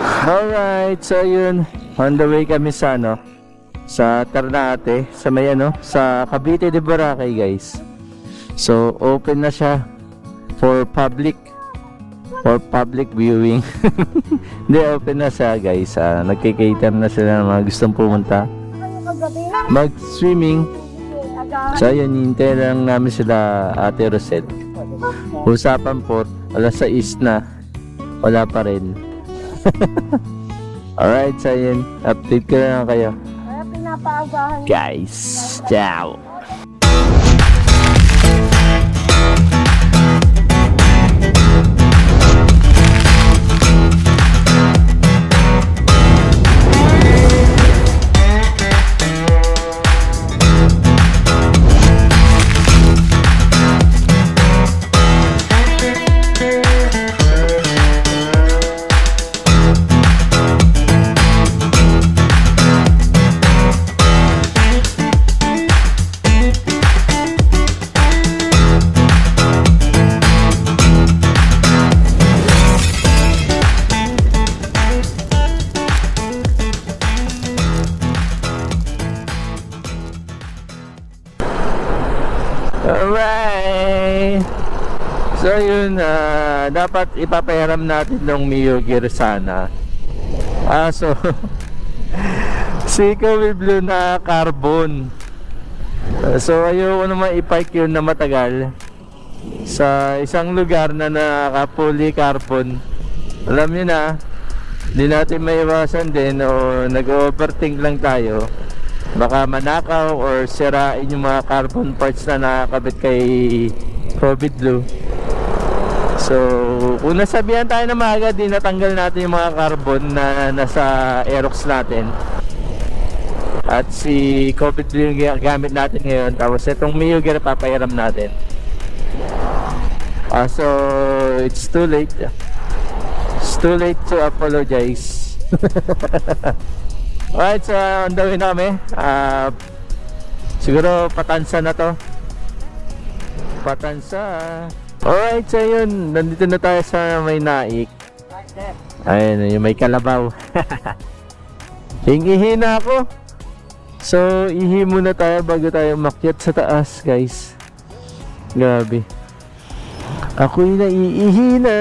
Alright, so yun, on the way kami sa sa Ternate, sa may sa Cavite de Boracay, guys. So open na siya for public viewing. Hindi, open na siya, guys. Nagki-cater na sila ng mga gustong pumunta mag-swimming. So yun, hintay lang namin sila, Ate Rosette. Usapan po, alas 6 na, wala pa rin. Alright, so yun, update ko na lang kayo, guys. Ciao. Alright, so yun, dapat ipapahiram natin ng Mio gear sana. So si Kobe Blue na carbon, so ayoko naman i-park yun na matagal sa isang lugar na naka-fully carbon. Alam nyo na, hindi natin maiwasan din o nag-overthink lang tayo, baka manakaw or sirain yung mga carbon parts na nakakabit kay Kobe Blue. So kung nasabihan tayo na maaga, di natanggal natin yung mga carbon na nasa Aerox natin. At si Kobe Blue yung gamit natin ngayon, tapos itong Mio gear papahiram natin. So it's too late. It's too late to apologize. Alright, so on the way na kami. Siguro Patansa na to. Patansa. Alright, so yun, nandito na tayo sa may Naik. Ayun, yung may kalabaw. Hingihi na ako. So ihi muna tayo bago tayo umakyat sa taas, guys. Grabe, ako'y naiihi na.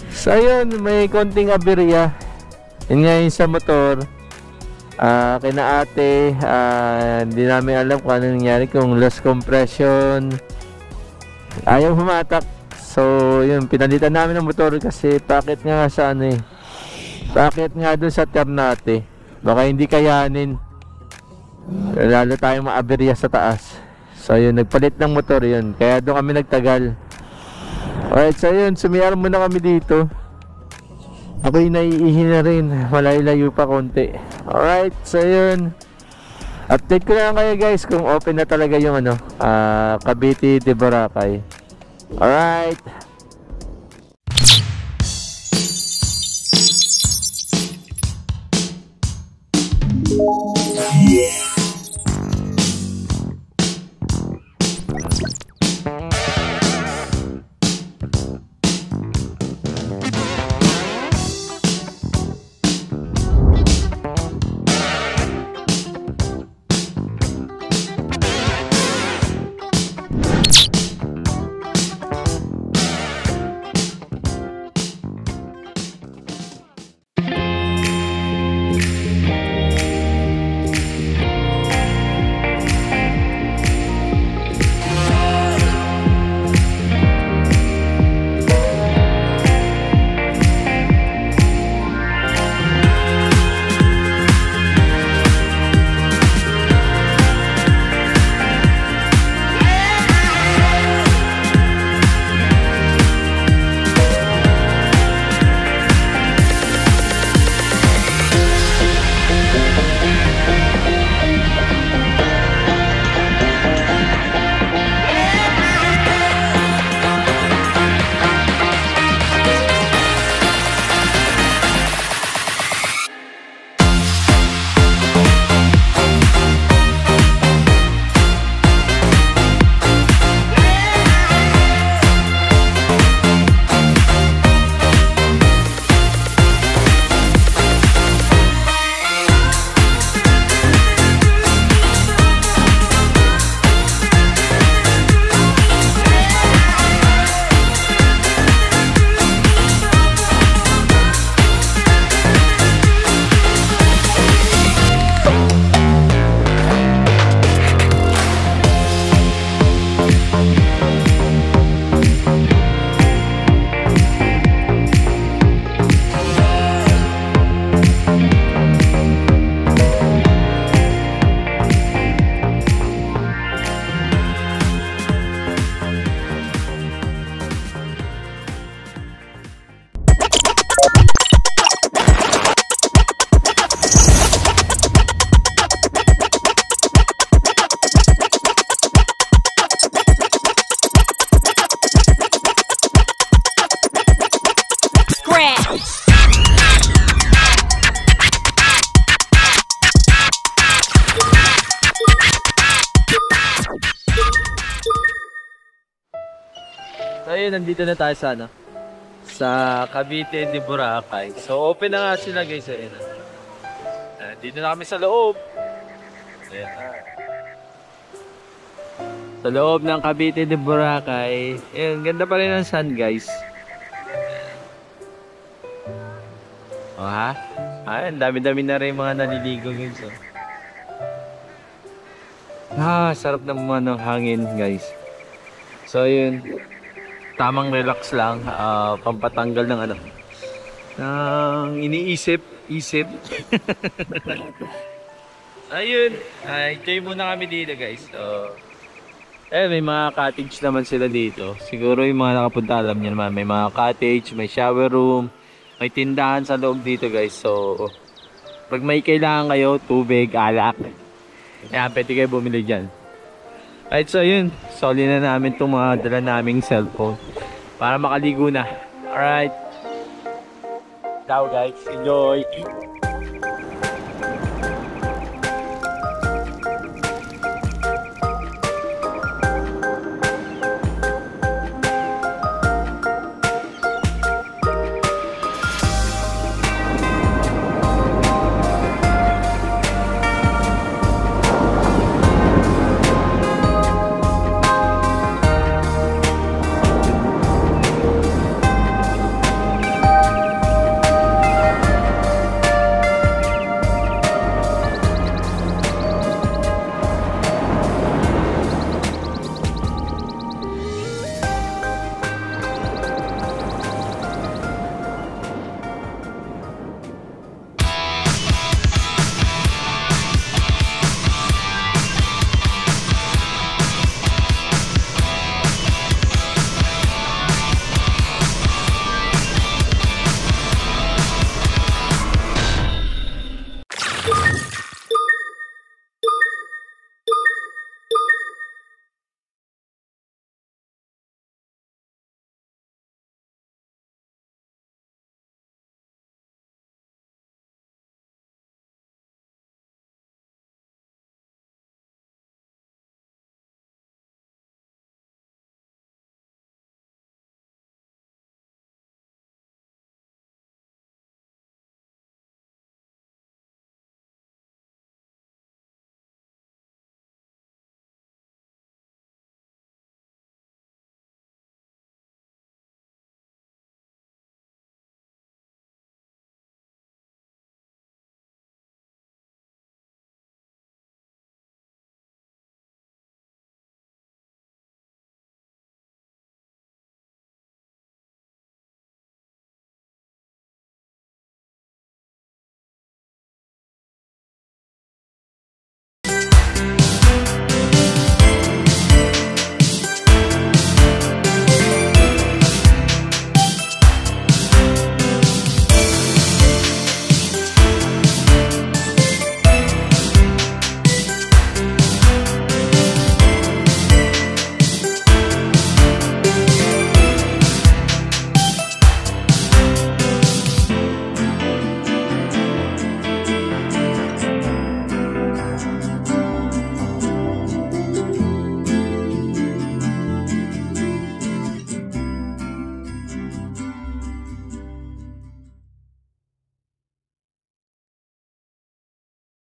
So ayun, may konting aberya. Yun nga yung sa motor, kina ate, hindi namin alam kung ano nangyari, kung lost compression, ayaw humatak. So yun, pinalitan namin ng motor kasi packet nga sa packet nga dun sa Ternate, baka hindi kayanin, lalo tayong maaberya sa taas. So yun, nagpalit ng motor yun, kaya doon kami nagtagal. Alright, so yun, sumiyar muna kami dito. Ako'y naiihi na rin, malayo pa konti. Alright, so yun, update ko na lang kayo, guys, kung open na talaga yung Cavite de Boracay. Alright. So ayun, nandito na tayo sa ano, sa Cavite de Boracay. So open na nga sila guys. Ayun. Dito na kami sa loob. Ayan. Sa loob ng Cavite de Boracay. Ayun, ganda pa rin ang sun guys. Oh ha? Ay, dami-dami na rin mga naliligo guys. Oh. Sarap ng mga hangin guys. So ayun. Tamang relax lang, pampatanggal ng ano, ng iniisip. Ayun, enjoy muna kami dito guys. So, may mga cottage naman sila dito. Siguro yung mga nakapunta alam niyo naman, may mga cottage, may shower room, may tindahan sa loob dito guys. So, pag may kailangan kayo, tubig, alak, pwede kayo bumili dyan. Right, so yun, soli na namin itong mga dala naming cellphone para makaligo na. Alright. Ciao guys, enjoy!